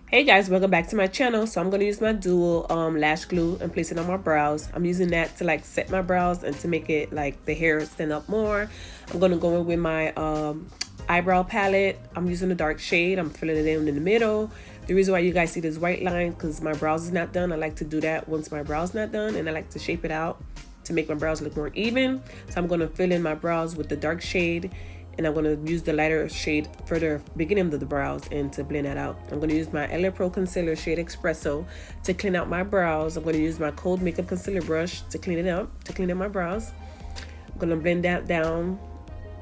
Hey guys, welcome back to my channel. So I'm going to use my dual lash glue and place it on my brows. I'm using that to like set my brows and to make it like the hair stand up more. I'm going to go in with my eyebrow palette. I'm using a dark shade. I'm filling it in the middle. The reason why you guys see this white line because my brows is not done. I like to do that once my brows not done, and I like to shape it out to make my brows look more even. So I'm going to fill in my brows with the dark shade, and I'm going to use the lighter shade for the beginning of the brows and to blend that out. I'm going to use my LA Pro Concealer shade Espresso to clean out my brows. I'm going to use my cold makeup concealer brush to clean it up, to clean up my brows. I'm going to blend that down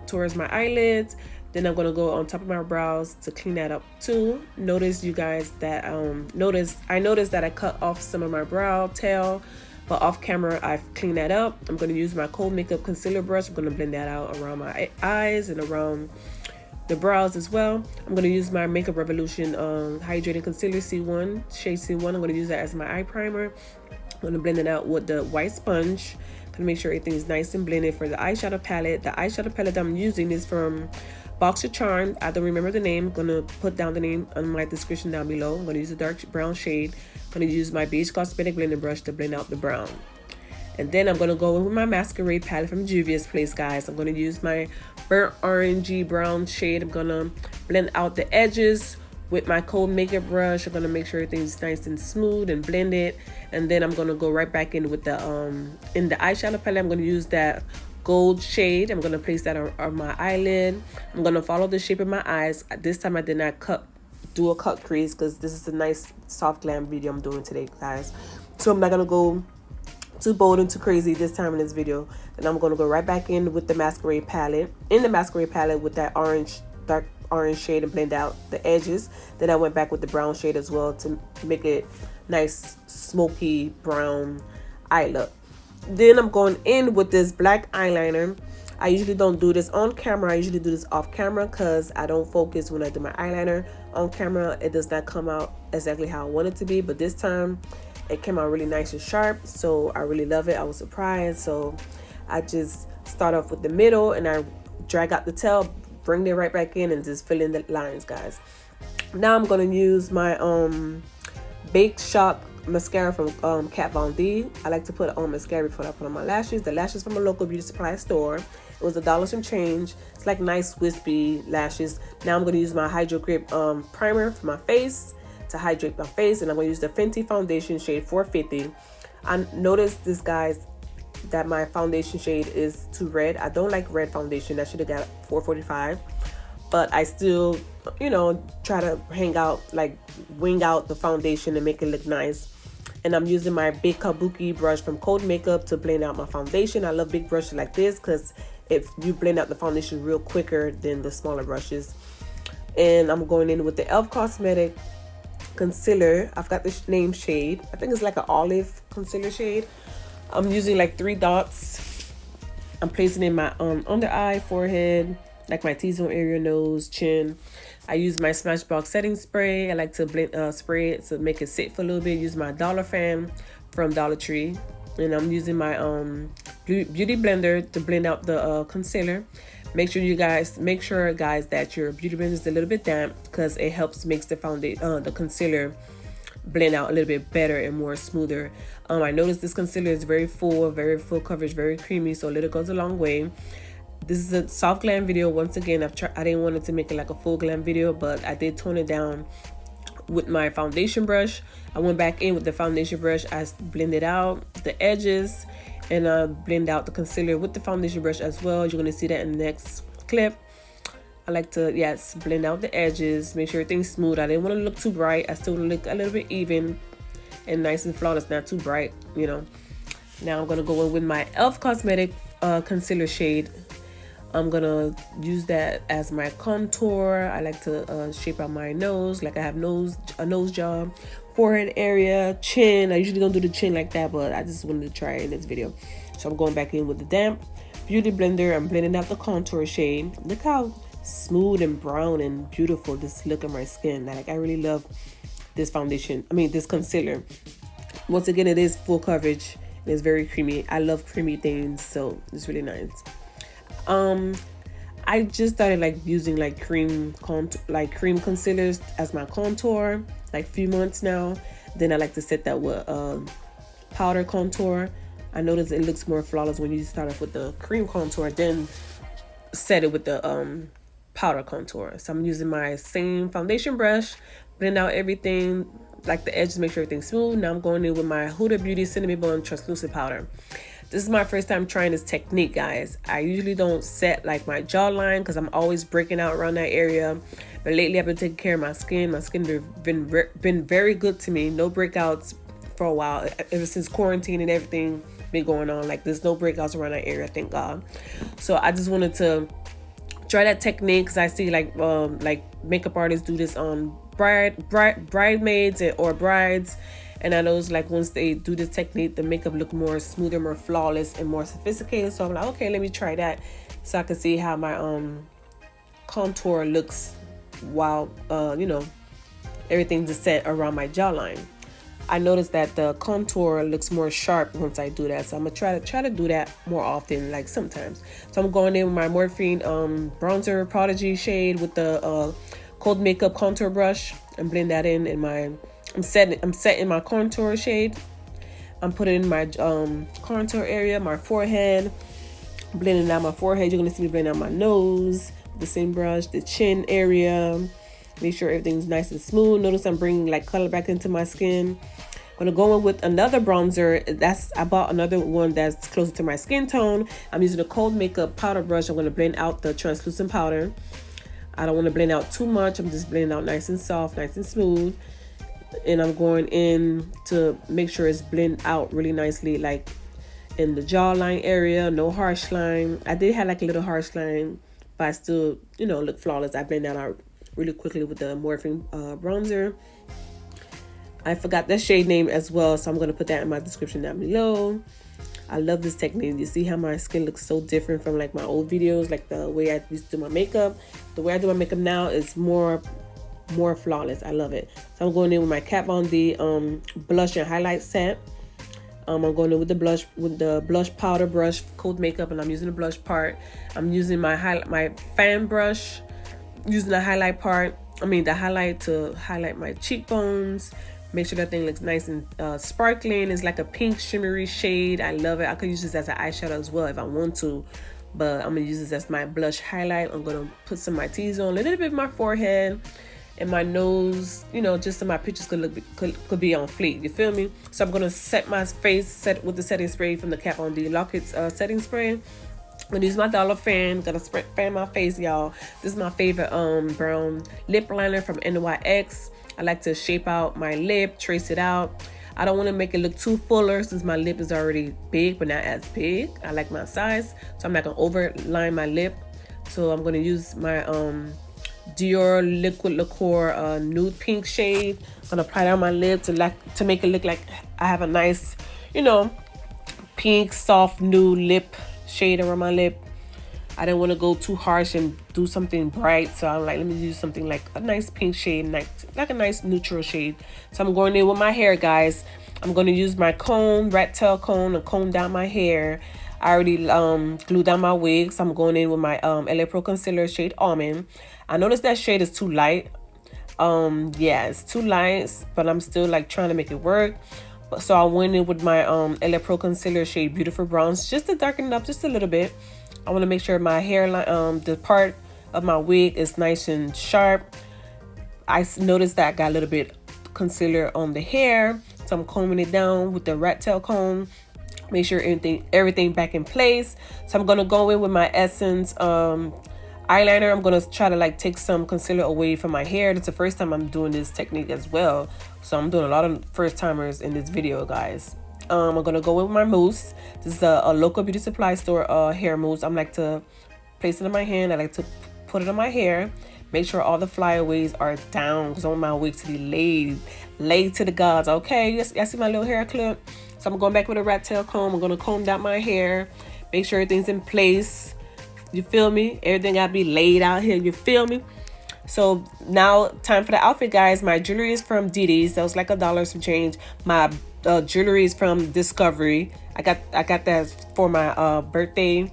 towards my eyelids. Then I'm going to go on top of my brows to clean that up too. Notice you guys that I noticed that I cut off some of my brow tail, but off camera I've cleaned that up. I'm going to use my cold makeup concealer brush. I'm going to blend that out around my eyes and around the brows as well. I'm going to use my Makeup Revolution hydrating concealer C1 shade C1. I'm going to use that as my eye primer. I'm going to blend it out with the white sponge to make sure everything's nice and blended. For the eyeshadow palette, the eyeshadow palette I'm using is from boxycharm. I don't remember the name. I'm going to put down the name on my description down below. I'm going to use a dark brown shade. I'm going to use my beige cosmetic blending brush to blend out the brown. And then I'm going to go in with my masquerade palette from Juvias place, guys. I'm going to use my burnt orangey brown shade. I'm going to blend out the edges with my cold makeup brush. I'm going to make sure everything's nice and smooth and blended. And then I'm going to go right back in with the in the eyeshadow palette. I'm going to use that gold shade. I'm going to place that on my eyelid. I'm going to follow the shape of my eyes. This time I did not do a cut crease because this is a nice soft glam video I'm doing today, guys. So I'm not going to go too bold and too crazy this time in this video. And I'm going to go right back in with the masquerade palette. In the masquerade palette with that dark orange shade and blend out the edges. Then I went back with the brown shade as well to make it nice smoky brown eye look. Then I'm going in with this black eyeliner. I usually don't do this on camera. I usually do this off camera because I don't focus when I do my eyeliner. On camera, it does not come out exactly how I want it to be. But this time, it came out really nice and sharp. So I really love it. I was surprised. So I just start off with the middle and I drag out the tail, bring it right back in and just fill in the lines, guys. Now I'm going to use my Bake Shop mascara from Kat Von D. I like to put on mascara before I put on my lashes. The lashes from a local beauty supply store. It was $1 some change. It's like nice wispy lashes. Now I'm going to use my Hydro Grip primer for my face to hydrate my face, and I'm going to use the Fenty foundation shade 450. I noticed this, guys, that my foundation shade is too red. I don't like red foundation. I should have got 445, but I still, you know, try to wing out the foundation and make it look nice. And I'm using my big kabuki brush from Cold Makeup to blend out my foundation. I love big brushes like this because if you blend out the foundation real quicker than the smaller brushes. And I'm going in with the e.l.f. Cosmetic concealer. I've got this name shade. I think it's like an olive concealer shade. I'm using like 3 dots. I'm placing in my under eye, forehead, like my T-zone area, nose, chin. I use my Smashbox setting spray. I like to blend spray it to make it sit for a little bit. Use my Dollar Fan from Dollar Tree, and I'm using my beauty blender to blend out the concealer. Make sure guys that your beauty blender is a little bit damp because it makes the foundation, the concealer blend out a little bit better and more smoother. I noticed this concealer is very full coverage, very creamy, so a little goes a long way. This is a soft glam video. Once again, I didn't want it to make it like a full glam video, but I did tone it down with my foundation brush. I went back in with the foundation brush. I blended out the edges and blend out the concealer with the foundation brush as well. You're going to see that in the next clip. I like to, yes, blend out the edges, make sure everything's smooth. I didn't want to look too bright. I still want to look a little bit even and nice and flawless, not too bright, you know. Now I'm going to go in with my e.l.f. Cosmetic concealer shade. I'm going to use that as my contour. I like to shape out my nose, like I have a nose job, forehead area, chin. I usually don't do the chin like that, but I just wanted to try it in this video. So I'm going back in with the damp beauty blender. I'm blending out the contour shade. Look how smooth and brown and beautiful this look on my skin. Like, I really love this foundation. I mean, this concealer. Once again, it is full coverage and it's very creamy. I love creamy things, so it's really nice. I just started like using like cream concealers as my contour, like a few months now. Then I like to set that with powder contour. I notice it looks more flawless when you start off with the cream contour, then set it with the powder contour. So I'm using my same foundation brush, blend out everything, like the edges, make sure everything's smooth. Now I'm going in with my Huda Beauty Cinnamon Bun Translucent Powder. This is my first time trying this technique, guys. I usually don't set like my jawline because I'm always breaking out around that area. But lately I've been taking care of my skin. My skin been very good to me. No breakouts for a while. Ever since quarantine and everything been going on, like there's no breakouts around that area, thank God. So I just wanted to try that technique because I see like makeup artists do this on bridesmaids or brides. And I know it's like once they do this technique, the makeup look more smoother, more flawless, and more sophisticated. So I'm like, okay, let me try that so I can see how my contour looks while you know, everything's just set around my jawline. I noticed that the contour looks more sharp once I do that. So I'm gonna try to do that more often, like sometimes. So I'm going in with my Morphe bronzer prodigy shade with the cold makeup contour brush and blend that in my. I'm setting my contour shade. I'm putting in my contour area, my forehead, blending out my forehead. You're gonna see me blend out my nose, the same brush, the chin area. Make sure everything's nice and smooth. Notice I'm bringing like color back into my skin. I'm gonna go in with another bronzer. I bought another one that's closer to my skin tone. I'm using a cold makeup powder brush. I'm gonna blend out the translucent powder. I don't want to blend out too much. I'm just blending out nice and soft, nice and smooth. And I'm going in to make sure it's blend out really nicely, like in the jawline area, no harsh line. I did have like a little harsh line, but I still, you know, look flawless. I blend that out really quickly with the Morphe bronzer. I forgot that shade name as well, so I'm going to put that in my description down below. I love this technique. You see how my skin looks so different from like my old videos, like the way I used to do my makeup. The way I do my makeup now is more flawless. I love it. So I'm going in with my Kat Von D blush and highlight set. I'm going in with the blush powder brush, cold makeup, and I'm using the blush part. I'm using my fan brush, using the highlight part. The highlight to highlight my cheekbones. Make sure that thing looks nice and sparkling. It's like a pink shimmery shade. I love it. I could use this as an eyeshadow as well if I want to, but I'm gonna use this as my blush highlight. I'm gonna put some of my T's on, a little bit of my forehead and my nose, you know, just so my pictures could be on fleek. You feel me? So I'm gonna set my face with the setting spray from the Kat Von D Locket's setting spray. I'm gonna use my dollar fan. Gonna fan my face, y'all. This is my favorite brown lip liner from NYX. I like to shape out my lip, trace it out. I don't want to make it look too fuller since my lip is already big, but not as big. I like my size, so I'm not gonna overline my lip. So I'm gonna use my Dior Liquid Liqueur nude pink shade. I'm gonna apply it on my lip to make it look like I have a nice, you know, pink soft nude lip shade around my lip. I didn't want to go too harsh and do something bright, so I'm like, let me use something like a nice pink shade, like a nice neutral shade. So I'm going in with my hair, guys. I'm going to use my comb, rat tail comb, and comb down my hair. I already glued down my wig, so I'm going in with my LA Pro Concealer shade Almond. I noticed that shade is too light. Yeah, it's too light, but I'm still like trying to make it work. So I went in with my LA Pro Concealer shade Beautiful Bronze, just to darken it up just a little bit. I want to make sure my hairline, the part of my wig is nice and sharp. I noticed that I got a little bit concealer on the hair, so I'm combing it down with the rat tail comb. Make sure everything back in place. So I'm gonna go in with my Essence eyeliner. I'm gonna try to like take some concealer away from my hair. That's the first time I'm doing this technique as well, so I'm doing a lot of first timers in this video, guys. I'm gonna go with my mousse. This is a local beauty supply store hair mousse. I like to place it in my hand. I like to put it on my hair. Make sure all the flyaways are down because I want my wig to be laid to the gods. Okay, yes, I see my little hair clip. So I'm going back with a rat tail comb. I'm gonna comb down my hair. Make sure everything's in place. You feel me? Everything gotta be laid out here. You feel me? So now time for the outfit, guys. My jewelry is from Didi's. That was like $1 some change. My jewelry is from Discovery. I got that for my birthday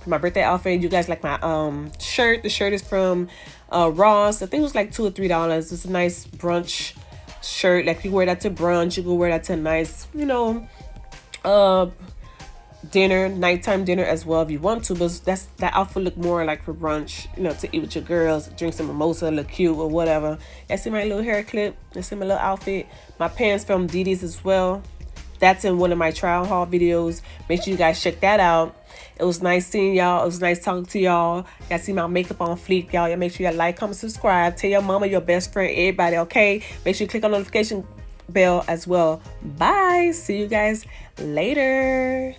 for my birthday outfit. You guys like my shirt. The shirt is from Ross. I think it was like $2 or $3. It's a nice brunch shirt. Like you wear that to brunch, you can wear that to a nice, you know, dinner, nighttime dinner as well if you want to. But that outfit look more like for brunch, you know, to eat with your girls, drink some mimosa, look cute or whatever. I see my little hair clip. I see my little outfit. My pants from Didi's as well. That's in one of my trial haul videos. Make sure you guys check that out. It was nice seeing y'all. It was nice talking to y'all. Y'all see my makeup on fleek, y'all. Y'all make sure y'all like, comment, subscribe. Tell your mama, your best friend, everybody, okay? Make sure you click on the notification bell as well. Bye. See you guys later.